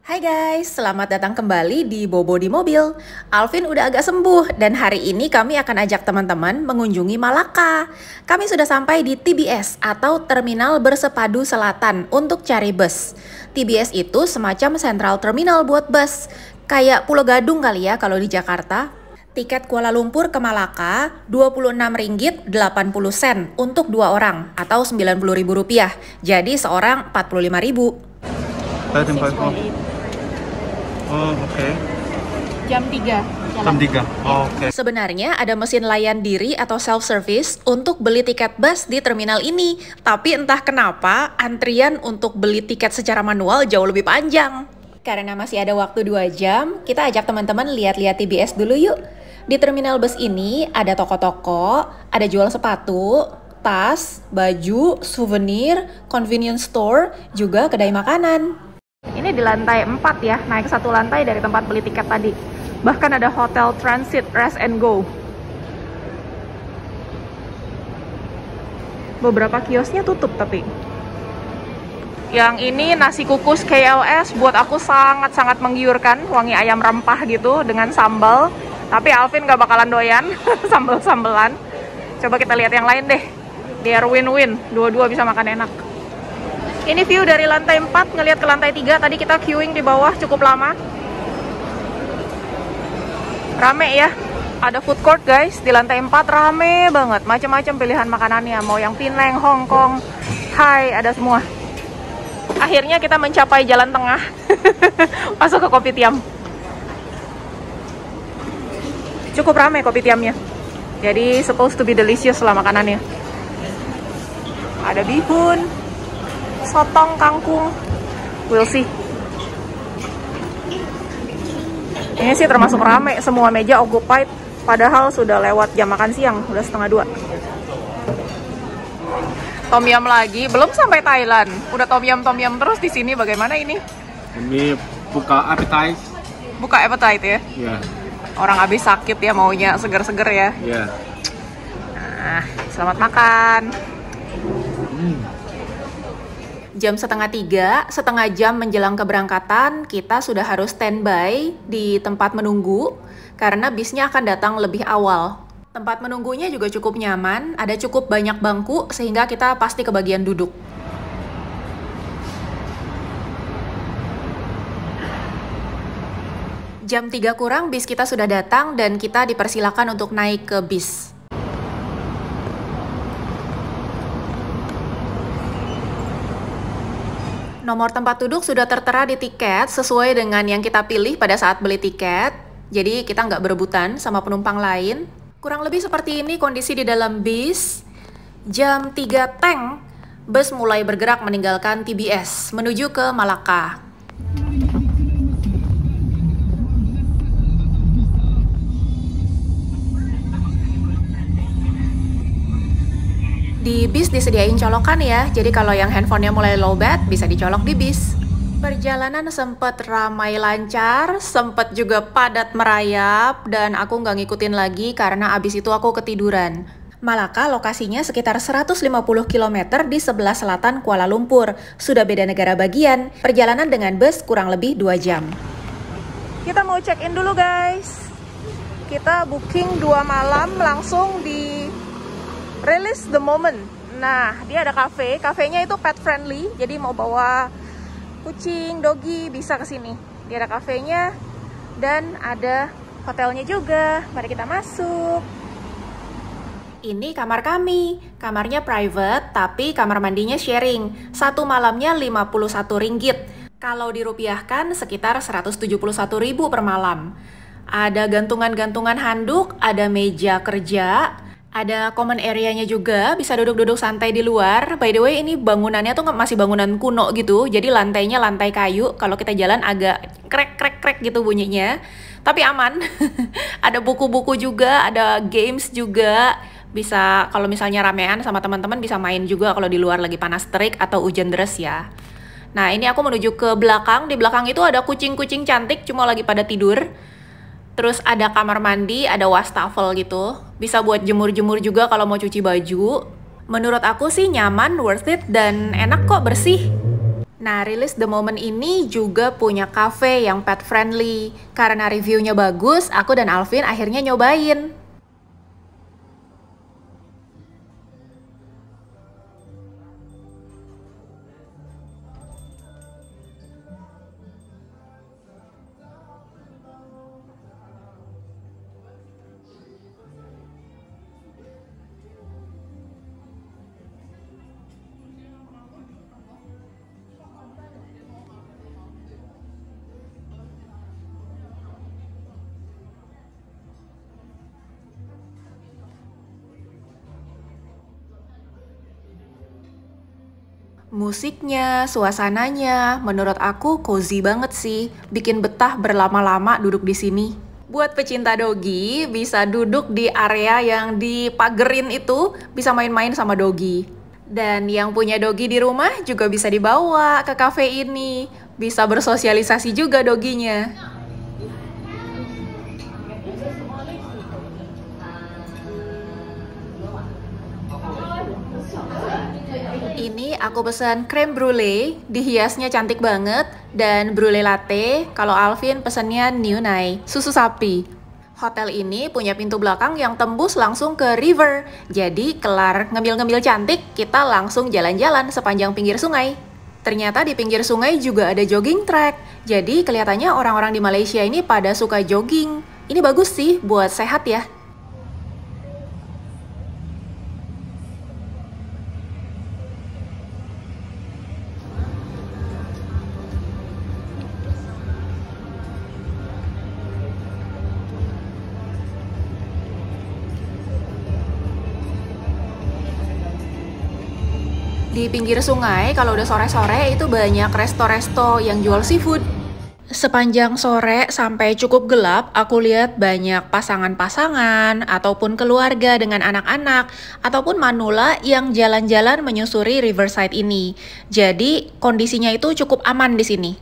Hai guys, selamat datang kembali di Bobo di Mobil. Alvin udah agak sembuh dan hari ini kami akan ajak teman-teman mengunjungi Malaka. Kami sudah sampai di TBS atau Terminal Bersepadu Selatan untuk cari bus. TBS itu semacam Central Terminal buat bus. Kayak Pulau Gadung kali ya kalau di Jakarta. Tiket Kuala Lumpur ke Malaka Rp26,80 untuk 2 orang atau Rp90.000. Jadi seorang Rp45.000. Oh, oke. Jam 3. Jam 3. Oh, oke. Sebenarnya ada mesin layan diri atau self-service untuk beli tiket bus di terminal ini. Tapi entah kenapa antrian untuk beli tiket secara manual jauh lebih panjang. Karena masih ada waktu 2 jam, kita ajak teman-teman lihat-lihat TBS dulu yuk. Di terminal bus ini ada toko-toko, ada jual sepatu, tas, baju, souvenir, convenience store, juga kedai makanan. Ini di lantai 4 ya, naik 1 lantai dari tempat beli tiket tadi. Bahkan ada hotel transit, rest and go. Beberapa kiosnya tutup tapi. Yang ini nasi kukus KLS buat aku sangat-sangat menggiurkan. Wangi ayam rempah gitu dengan sambal. Tapi Alvin gak bakalan doyan sambal-sambelan. Coba kita lihat yang lain deh. Biar win-win, dua-dua bisa makan enak. Ini view dari lantai 4, ngelihat ke lantai 3. Tadi kita queuing di bawah cukup lama. Rame ya. Ada food court guys, di lantai 4 rame banget. Macam-macam pilihan makanannya. Mau yang Penang, Hong Kong, Thai, ada semua. Akhirnya kita mencapai jalan tengah. Masuk ke Kopitiam. Cukup rame Kopitiamnya. Jadi supposed to be delicious lah makanannya. Ada bihun, sotong, kangkung, we'll see. Ini sih termasuk rame, semua meja occupied, padahal sudah lewat jam makan siang, udah 1:30. Tom yum lagi, belum sampai Thailand, udah tom yum terus di sini. Bagaimana ini? Ini buka appetite. Buka appetite ya? Iya. Orang habis sakit ya, maunya seger-seger ya. Iya. Nah, selamat makan. Jam 2:30, setengah jam menjelang keberangkatan, kita sudah harus standby di tempat menunggu karena bisnya akan datang lebih awal. Tempat menunggunya juga cukup nyaman, ada cukup banyak bangku sehingga kita pasti kebagian duduk. Jam 3 kurang bis kita sudah datang dan kita dipersilakan untuk naik ke bis. Nomor tempat duduk sudah tertera di tiket sesuai dengan yang kita pilih pada saat beli tiket. Jadi kita nggak berebutan sama penumpang lain. Kurang lebih seperti ini kondisi di dalam bis. Jam 3 teng, bus mulai bergerak meninggalkan TBS menuju ke Malaka. Di bis disediain colokan ya, jadi kalau yang handphonenya mulai lowbat bisa dicolok di bis. Perjalanan sempat ramai lancar, sempat juga padat merayap, dan aku nggak ngikutin lagi karena abis itu aku ketiduran. Malaka lokasinya sekitar 150 km di sebelah selatan Kuala Lumpur. Sudah beda negara bagian, perjalanan dengan bus kurang lebih 2 jam. Kita mau check in dulu guys. Kita booking 2 malam langsung di Release the Moment. Nah, dia ada cafe. Cafenya itu pet friendly. Jadi mau bawa kucing, doggy bisa ke sini. Dia ada cafenya dan ada hotelnya juga. Mari kita masuk. Ini kamar kami. Kamarnya private, tapi kamar mandinya sharing. 1 malamnya Rp51. Kalau dirupiahkan sekitar Rp171.000 per malam. Ada gantungan-gantungan handuk, ada meja kerja, ada common area-nya juga, bisa duduk-duduk santai di luar. By the way, ini bangunannya tuh masih bangunan kuno gitu, jadi lantainya lantai kayu. Kalau kita jalan agak krek gitu bunyinya, tapi aman. Ada buku-buku juga, ada games juga. Bisa kalau misalnya ramean sama teman-teman bisa main juga kalau di luar lagi panas terik atau hujan deras ya. Nah, ini aku menuju ke belakang. Di belakang itu ada kucing-kucing cantik, cuma lagi pada tidur. Terus ada kamar mandi, ada wastafel gitu. Bisa buat jemur-jemur juga kalau mau cuci baju. Menurut aku sih nyaman, worth it, dan enak kok, bersih. Nah, Release the Moment ini juga punya cafe yang pet friendly. Karena reviewnya bagus, aku dan Alvin akhirnya nyobain. Musiknya, suasananya, menurut aku cozy banget sih. Bikin betah berlama-lama duduk di sini. Buat pecinta dogi, bisa duduk di area yang dipagerin itu, bisa main-main sama dogi. Dan yang punya dogi di rumah juga bisa dibawa ke cafe ini. Bisa bersosialisasi juga doginya. Ini aku pesan creme brulee, dihiasnya cantik banget, dan brulee latte. Kalau Alvin pesennya New Nai, susu sapi. Hotel ini punya pintu belakang yang tembus langsung ke river. Jadi kelar ngemil-ngemil cantik, kita langsung jalan-jalan sepanjang pinggir sungai. Ternyata di pinggir sungai juga ada jogging track. Jadi kelihatannya orang-orang di Malaysia ini pada suka jogging. Ini bagus sih buat sehat ya. Di pinggir sungai, kalau udah sore-sore itu banyak resto-resto yang jual seafood. Sepanjang sore sampai cukup gelap, aku lihat banyak pasangan-pasangan, ataupun keluarga dengan anak-anak, ataupun manula yang jalan-jalan menyusuri riverside ini. Jadi, kondisinya itu cukup aman di sini.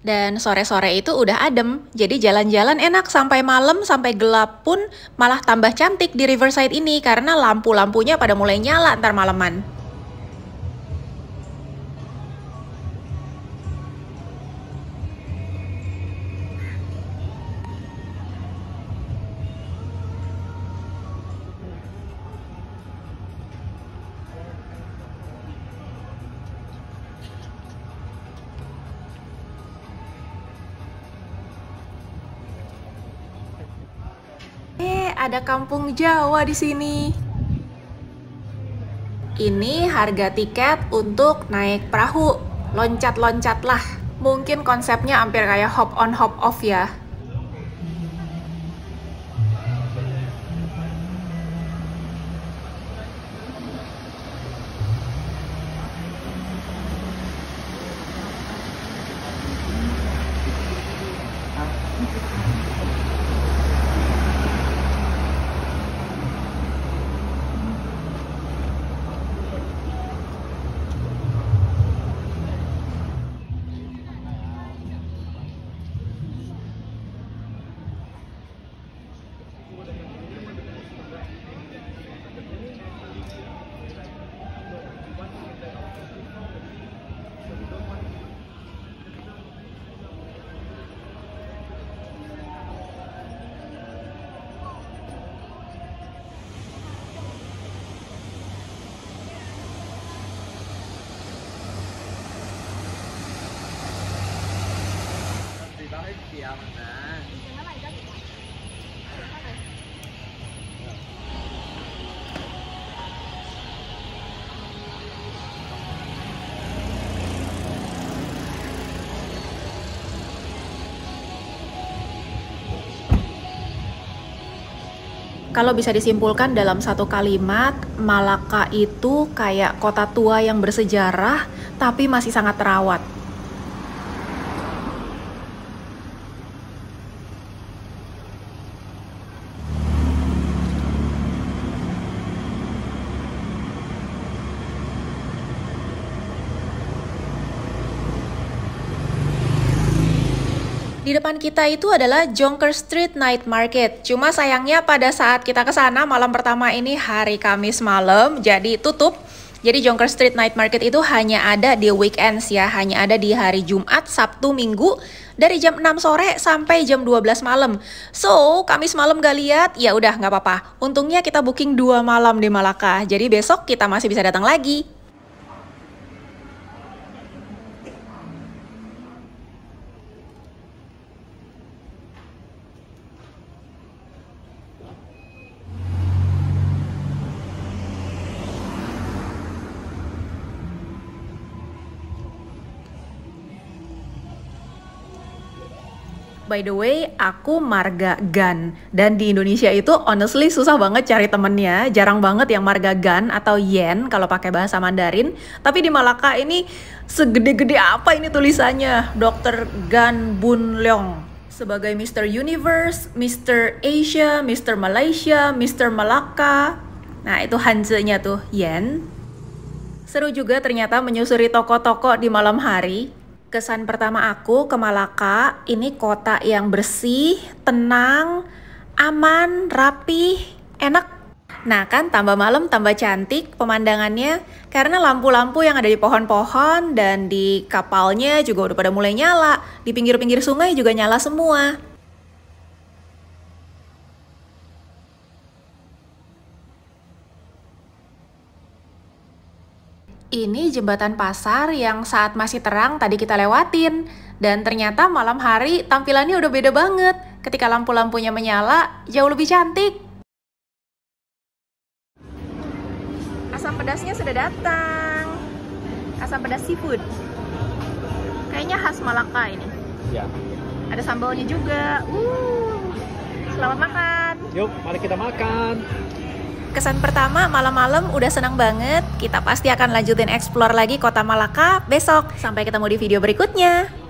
Dan sore-sore itu udah adem, jadi jalan-jalan enak sampai malam, sampai gelap pun malah tambah cantik di riverside ini karena lampu-lampunya pada mulai nyala ntar maleman. Ada kampung Jawa di sini. Ini harga tiket untuk naik perahu, loncat-loncat lah. Mungkin konsepnya hampir kayak hop on hop off ya. Kalau bisa disimpulkan dalam satu kalimat, Malaka itu kayak kota tua yang bersejarah, tapi masih sangat terawat. Di depan kita itu adalah Jonker Street Night Market. Cuma sayangnya pada saat kita ke sana malam pertama ini hari Kamis malam, jadi tutup. Jadi Jonker Street Night Market itu hanya ada di weekends ya, hanya ada di hari Jumat, Sabtu, Minggu dari jam 6 sore sampai jam 12 malam. So, Kamis malam gak lihat, ya udah nggak apa-apa. Untungnya kita booking 2 malam di Malacca, jadi besok kita masih bisa datang lagi. By the way, aku marga Gan. Dan di Indonesia itu honestly susah banget cari temennya. Jarang banget yang marga Gan atau Yen kalau pakai bahasa Mandarin. Tapi di Malacca ini segede-gede apa ini tulisannya? Dr. Gan Bun Leong. Sebagai Mr. Universe, Mr. Asia, Mr. Malaysia, Mr. Malacca. Nah itu Hanze-nya tuh, Yen. Seru juga ternyata menyusuri toko-toko di malam hari. Kesan pertama aku ke Malacca, ini kota yang bersih, tenang, aman, rapih, enak. Nah kan tambah malam tambah cantik pemandangannya karena lampu-lampu yang ada di pohon-pohon dan di kapalnya juga udah pada mulai nyala. Di pinggir-pinggir sungai juga nyala semua. Ini jembatan pasar yang saat masih terang tadi kita lewatin. Dan ternyata malam hari tampilannya udah beda banget. Ketika lampu-lampunya menyala, jauh lebih cantik. Asam pedasnya sudah datang. Asam pedas seafood. Kayaknya khas Malacca ini. Ya. Ada sambalnya juga. Selamat makan. Yuk, mari kita makan. Kesan pertama, malam-malam udah senang banget. Kita pasti akan lanjutin explore lagi kota Malacca besok. Sampai ketemu di video berikutnya.